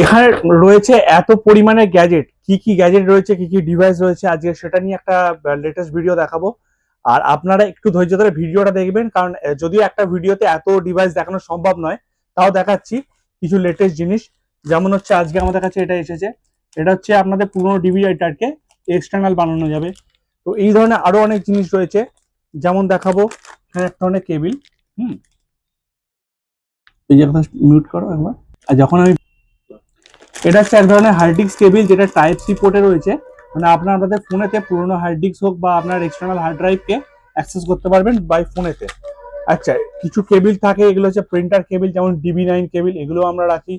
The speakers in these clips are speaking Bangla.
এখানে রয়েছে এত পরিমাণে গ্যাজেট, কি কি গ্যাজেট রয়েছে, কি কি ডিভাইস রয়েছে, আজকে সেটা নিয়ে একটা লেটেস্ট ভিডিও দেখাবো। আর আপনারা একটু ধৈর্য ধরে ভিডিওটা দেখবেন, কারণ যদিও একটা ভিডিওতে এত ডিভাইস দেখানো সম্ভব নয়, তাও দেখাচ্ছি কিছু লেটেস্ট জিনিস। যেমন হচ্ছে আজকে আমাদের কাছে এটা এসেছে, এটা হচ্ছে আপনাদের পুরোনো ডিভিআইটারকে এক্সটার্নাল বানানো যাবে। তো এই ধরনের আরো অনেক জিনিস রয়েছে, যেমন দেখাবো এখানে এক ধরনের কেবিল। এই যে মিউট করো একবার। আর যখন আমি, এটা হচ্ছে এক ধরনের হার্ড ডিস্ক কেবিল, যেটা টাইপ সি পোর্টে রয়েছে। মানে আপনার আমাদের ফোনেতে পুরোনো হার্ড ডিস্ক হোক বা আপনার এক্সটার্নাল হার্ড ড্রাইভকে অ্যাক্সেস করতে পারবেন বাই ফোনেতে। আচ্ছা, কিছু কেবিল থাকে, এগুলো হচ্ছে প্রিন্টার কেবিল, যেমন DB9 কেবিল, এগুলো আমরা রাখি।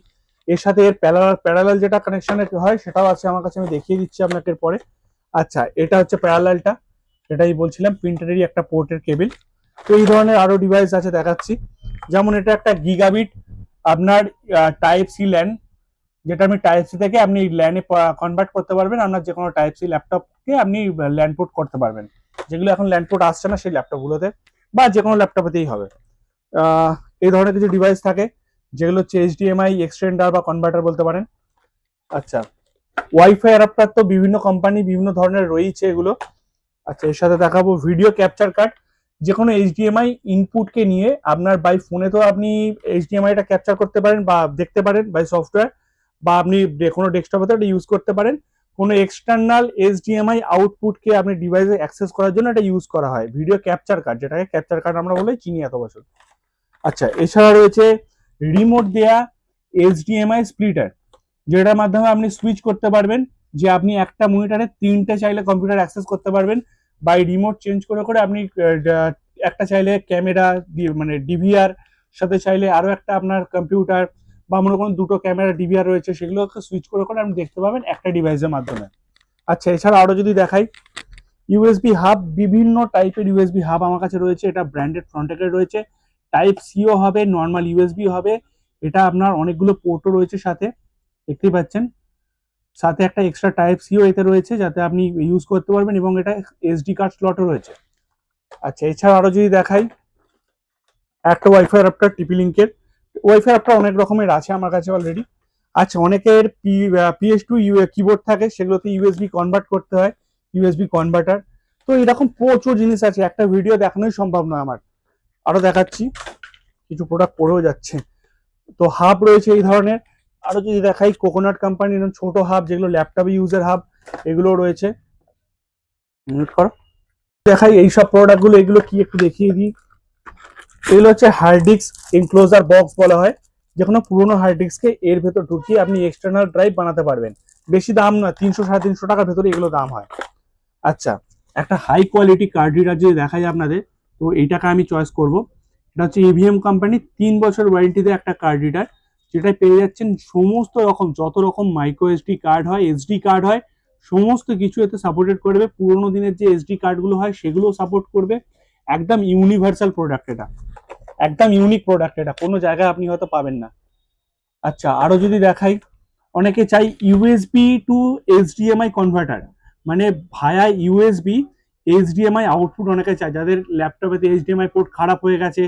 এর সাথে এর প্যারালাল যেটা কানেকশন হয় সেটাও আছে আমার কাছে, আমি দেখিয়ে দিচ্ছি আপনাকে পরে। আচ্ছা, এটা হচ্ছে প্যারালালটা, এটাই বলছিলাম, প্রিন্টারেরই একটা পোর্টের কেবিল। তো এই ধরনের আরো ডিভাইস আছে, দেখাচ্ছি। যেমন এটা একটা গিগাবিট আপনার টাইপ সি ল্যান, যেটা আপনি টাইপ সি থেকে আপনি ল্যানে কনভার্ট করতে পারবেন। আপনার যে কোনো টাইপ সি ল্যাপটপকে আপনি ল্যান পোর্ট করতে পারবেন, যেগুলো এখন ল্যান পোর্ট আসছে না সেই ল্যাপটপগুলোতে, বা যে কোনো ল্যাপটপেতেই হবে। এই ধরনের কিছু ডিভাইস থাকে, যেগুলো হচ্ছে HDMI এক্সটেন্ডার বা কনভার্টার বলতে পারেন। আচ্ছা, ওয়াইফাই অ্যাডাপ্টার তো বিভিন্ন কোম্পানি বিভিন্ন ধরনের রয়েছে এগুলো। আচ্ছা, এর সাথে দেখাবো ভিডিও ক্যাপচার কার্ড, যে কোনো HDMI ইনপুটকে নিয়ে আপনার বাই ফোনে তো আপনি HDMIটা ক্যাপচার করতে পারেন বা দেখতে পারেন বাই সফটওয়্যার, বা আপনি যে কোনো ডেস্কটপে এটা ইউজ করতে পারেন। কোনো এক্সটার্নাল HDMI আউটপুটকে আপনি ডিভাইসে অ্যাক্সেস করার জন্য এটা ইউজ করা হয়, ভিডিও ক্যাপচার কার্ড, যেটাকে ক্যাপচার কার্ড আমরা বলে চিনি এত বছর। আচ্ছা, এছাড়া রয়েছে রিমোট দেয়া HDMI স্প্লিটার, যেটার মাধ্যমে আপনি সুইচ করতে পারবেন, যে আপনি একটা মনিটরে তিনটে চাইলে কম্পিউটার অ্যাক্সেস করতে পারবেন বাই রিমোট চেঞ্জ করে করে। আপনি একটা চাইলে ক্যামেরা মানে ডিভিআর সাথে চাইলে আরো একটা আপনার কম্পিউটার, বা মনে করুন দুটো ক্যামেরা ডিভিআর রয়েছে, সেগুলোকে সুইচ করে করে আপনি দেখতে পাবেন একটা ডিভাইসের মাধ্যমে। আচ্ছা, এছাড়া আরো যদি দেখাই, ইউএসবি হাব, বিভিন্ন টাইপের ইউএসবি হাব আমার কাছে রয়েছে। এটা ব্র্যান্ডেড ফ্রন্টেকের রয়েছে, টাইপ সিও হবে, নর্মাল ইউএসবি হবে। এটা আপনার অনেকগুলো পোর্টও রয়েছে সাথে, দেখতেই পাচ্ছেন। সাথে একটা এক্সট্রা টাইপ সিও এতে রয়েছে, যাতে আপনি ইউজ করতে পারবেন, এবং এটা এসডি কার্ড স্লটও রয়েছে। আচ্ছা, এছাড়া আরো যদি দেখাই, একটা ওয়াইফাই অ্যাডাপ্টার টিপি লিঙ্কের। ওয়াইফাই অ্যাডাপ্টার অনেক রকমের আছে আমার কাছে অলরেডি। আচ্ছা, অনেকের PS2 কিবোর্ড থাকে, সেগুলোতে ইউএসবি কনভার্ট করতে হয়, ইউএসবি কনভার্টার। তো এরকম প্রচুর জিনিস আছে, একটা ভিডিও দেখানোই সম্ভব নয় আমার। আরো দেখাচ্ছি, কিছু প্রোডাক্ট পড়েও যাচ্ছে। তো হাব রয়েছে এই ধরনের। আরো যদি দেখাই, কোকোনাট কোম্পানির ছোট হাব, যেগুলো ল্যাপটপে ইউজের হাব, এগুলো রয়েছে। মিউট করো। দেখাই এইসব প্রোডাক্ট গুলো, এগুলো কি একটু দেখিয়ে দিই। এগুলো হচ্ছে হার্ড ডিস্ক এনক্লোজার বক্স বলা হয়, যে কোনো পুরোনো হার্ড ডিস্ককে এর ভেতর ঢুকিয়ে আপনি এক্সটার্নাল ড্রাইভ বানাতে পারবেন। বেশি দাম না, 300-350 টাকার ভেতরে এগুলো দাম হয়। আচ্ছা, একটা হাই কোয়ালিটি কার্ড রিডার যদি দেখাই আপনাদের, তো এইটাকে আমি চয়েস করব। এটা হচ্ছে EVM কোম্পানি 3 বছর ওয়ারেন্টিতে একটা কার্ড রিডার, যেটা পেয়ে যাচ্ছেন সমস্ত রকম, যত রকম মাইক্রো এসডি কার্ড হয়, এসডি কার্ড হয়, সমস্ত কিছু এতে সাপোর্টেড করবে। পুরোনো দিনের যে এসডি কার্ডগুলো হয় সেগুলো সাপোর্ট করবে। একদম ইউনিভার্সাল প্রোডাক্ট এটা, একদম ইউনিক প্রোডাক্ট, এটা কোনো জায়গায় আপনি হয়তো পাবেন না। আচ্ছা, আরো যদি দেখাই, অনেকে চাই ইউএসবি টু HDMI কনভার্টার, মানে ভায়া ইউএসবি HDMI আউটপুট অনেকে চায়, যাদের ল্যাপটপেতে HDMI পোর্ট খারাপ হয়ে গেছে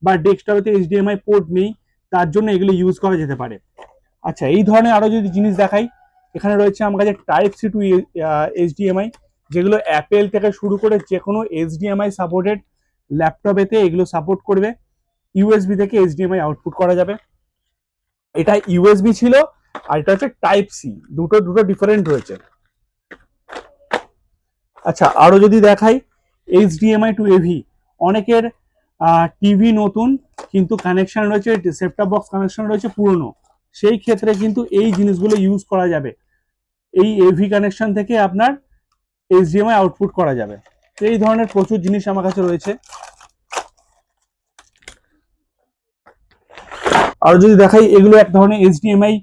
বা ডেস্কটপেতে HDMI পোর্ট নেই, তার জন্য এগুলো ইউজ করা যেতে পারে। আচ্ছা, এই ধরনের আরো যদি জিনিস দেখাই, এখানে রয়েছে আমার কাছে টাইপ সি টু HDMI, যেগুলো অ্যাপেল থেকে শুরু করে যে কোনো HDMI সাপোর্টেড ল্যাপটপেতে এগুলো সাপোর্ট করবে। ইউএসবি থেকে HDMI আউটপুট করা যাবে। এটা ইউএসবি ছিল, আর এটা হচ্ছে টাইপ সি, দুটো দুটো ডিফারেন্ট রয়েছে। আচ্ছা, আরো যদি দেখাই, HDMI টু AV, অনেকের টিভি নতুন কিন্তু কানেকশন রয়েছে, সেটটপ বক্স কানেকশন রয়েছে পুরনো, সেই ক্ষেত্রে কিন্তু এই জিনিসগুলো ইউজ করা যাবে। এই AV কানেকশন থেকে আপনার HDMI আউটপুট করা যাবে। তো এই ধরনের প্রচুর জিনিস আমার কাছে রয়েছে। আর যদি দেখাই, এগুলো এক ধরনের HDMI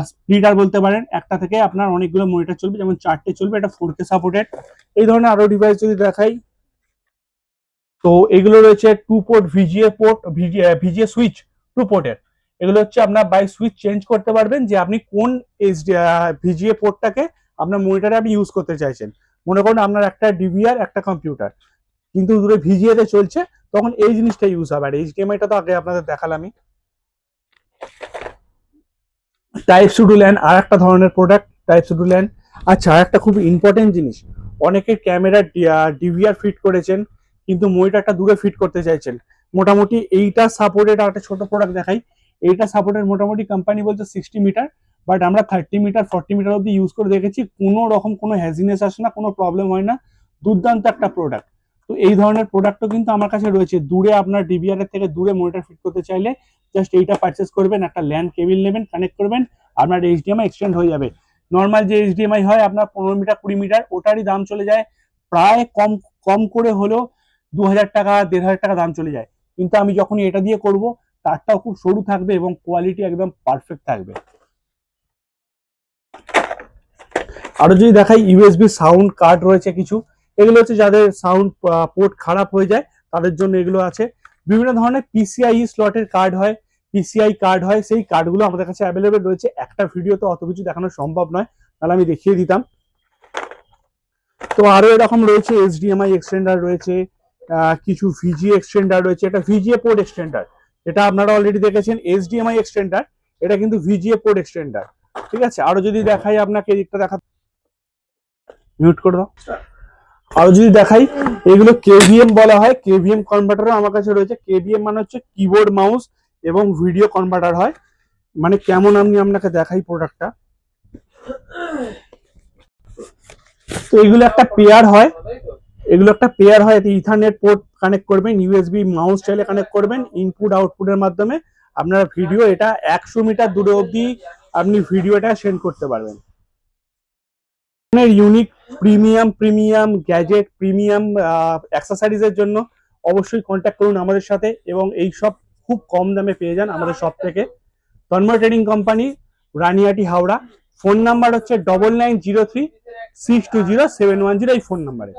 স্প্লিটার বলতে পারেন, একটা থেকে আপনার অনেকগুলো মনিটর চলবে, যেমন 4টে চলবে, এটা 4K সাপোর্টেড। এই ধরনের আরো ডিভাইস যদি দেখাই, তো এগুলো রয়েছে 2 পোর্ট VGA সুইচ, 2 পোর্টের। এগুলো হচ্ছে আপনার বাই সুইচ চেঞ্জ করতে পারবেন, যে আপনি কোন VGA পোর্টটাকে আপনার মনিটরে আপনি ইউজ করতে চাইছেন। মনে করুন আপনার একটা ডিভিআর একটা কম্পিউটার, কিন্তু দুটো VGA তে চলছে, তখন এই জিনিসটা ইউজ হবে। আর HDMI টা তো আগে আপনাদের দেখালামই। টাইপ সি টু ল্যান্ড আর একটা ধরনের product, type C to land. আচ্ছা, আর একটা খুব ইম্পর্টেন্ট জিনিস, অনেকে ক্যামেরা ডিভিআর ফিট করেছেন কিন্তু মনিটরটা দূরে ফিট করতে চাইছেন। মোটামুটি এইটা সাপোর্টেড, একটা ছোট প্রোডাক্ট দেখাই, এইটা সাপোর্টেড মোটামুটি কোম্পানি বলছে 60 মিটার, বাট আমরা 30 মিটার 40 মিটার অব্দি ইউজ করে দেখেছি, কোনো রকম কোনো হ্যাজিনেস আসে না, কোনো প্রবলেম হয় না, দুর্দান্ত একটা প্রোডাক্ট। তো এই ধরনের প্রোডাক্টও কিন্তু আমার কাছে রয়েছে। দূরে আপনার ডিভিআর এর থেকে দূরে মনিটর ফিট করতে চাইলে জাস্ট এইটা পারচেস করবেন, একটা ল্যান্ড কেবিল নেবেন, কানেক্ট করবেন, আপনার এইচডিএমআই এক্সটেন্ড হয়ে যাবে। নর্মাল যে এইচডিএমআই হয় আপনার 15 মিটার 20 মিটার, ওটারই দাম চলে যায় প্রায় কম কম করে হলেও 2000 টাকা 1500 টাকা দাম চলে যায়। কিন্তু আমি যখন এটা দিয়ে করব, তারটাও খুব সরু থাকবে এবং কোয়ালিটি একদম পারফেক্ট থাকবে। আরো যদি দেখাই, ইউএসবি সাউন্ড কার্ড রয়েছে কিছু, এগুলো হচ্ছে যাদের সাউন্ড পোর্ট খারাপ হয়ে যায় তাদের জন্য এগুলো আছে। বিভিন্ন ধরনের পিসিআই স্লটের কার্ড হয়, পিসিআই কার্ড হয়, সেই কার্ডগুলো আমাদের কাছে অ্যাভেলেবেল রয়েছে। একটা ভিডিওতে অত কিছু দেখানো সম্ভব নয়, তাহলে আমি দেখিয়ে দিতাম। তো আরো এরকম রয়েছে, এইচডিএমআই এক্সটেন্ডার রয়েছে, কিছু ভিজিএ এক্সটেন্ডার রয়েছে। এটা ভিজিএ পোর্ট এক্সটেন্ডার, এটা আপনারা অলরেডি দেখেছেন। এইচডিএমআই এক্সটেন্ডার, এটা কিন্তু ভিজিএ পোর্ট এক্সটেন্ডার। ঠিক আছে, আরো যদি দেখাই আপনাকে, একটা দেখা, মিউট করে দাও। আরো যদি দেখাই, এগুলো কেভিএম বলা হয়, কেভিএম কনভার্টারও আমার কাছে রয়েছে। কেভিএম মানে হচ্ছে কিবোর্ড মাউস এবং ভিডিও কনভার্টার হয়। মানে কেমন আমি আপনাকে দেখাই প্রোডাক্টটা। তো এগুলো একটা পেয়ার হয়, এগুলো একটা পেয়ার হয়, এতে ইথারনেট পোর্ট কানেক্ট করবেন, ইউএসবি মাউস চাইলে কানেক্ট করবেন, ইনপুট আউটপুটের মাধ্যমে আপনার ভিডিও, এটা 100 মিটার দূরে অবধি আপনি ভিডিওটা সেন্ড করতে পারবেন। Unique premium premium gadget, premium অ্যাক্সেসরিজের জন্য অবশ্যই কন্ট্যাক্ট করুন আমাদের সাথে, এবং এই সব খুব কম দামে পেয়ে যান আমাদের শপ থেকে। Tanmoy trading company, Raniati, Howrah. Phone number হচ্ছে 9903 620 710, এই ফোন নাম্বারে।